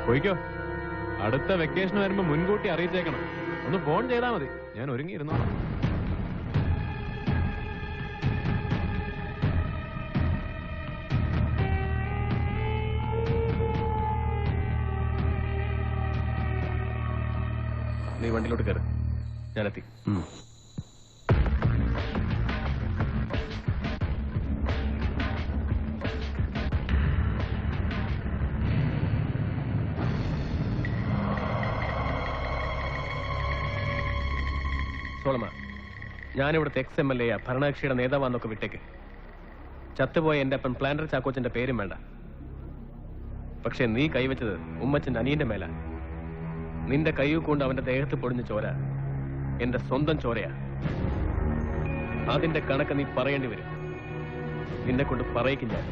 പോയിക്കോ. അടുത്ത വെക്കേഷൻ വരുമ്പോ മുൻകൂട്ടി അറിയിച്ചേക്കണം. ഒന്ന് ഫോൺ ചെയ്താൽ മതി, ഞാൻ ഒരുങ്ങിയിരുന്നു. നീ വണ്ടിയിലോട്ട് കയറി, ഞാനെത്തി. സോളമ, ഞാനിവിടുത്തെ XMLA ഭരണകക്ഷിയുടെ നേതാവാന്നൊക്കെ വിട്ടേക്ക്. ചത്തുപോയ എന്റെ അപ്പൻ പ്ലാന്റർ ചാക്കോച്ചന്റെ പേരും വേണ്ട. പക്ഷെ നീ കൈവച്ചത് ഉമ്മച്ചന്റെ അനിയന്റെ മേല. നിന്റെ കൈ കൊണ്ട് അവന്റെ ദേഹത്ത് പൊടിഞ്ഞ ചോര എന്റെ സ്വന്തം ചോരയാ. അതിന്റെ കണക്ക് നീ പറയേണ്ടി വരും. നിന്നെ കൊണ്ട് പറയിക്കും ഞാൻ.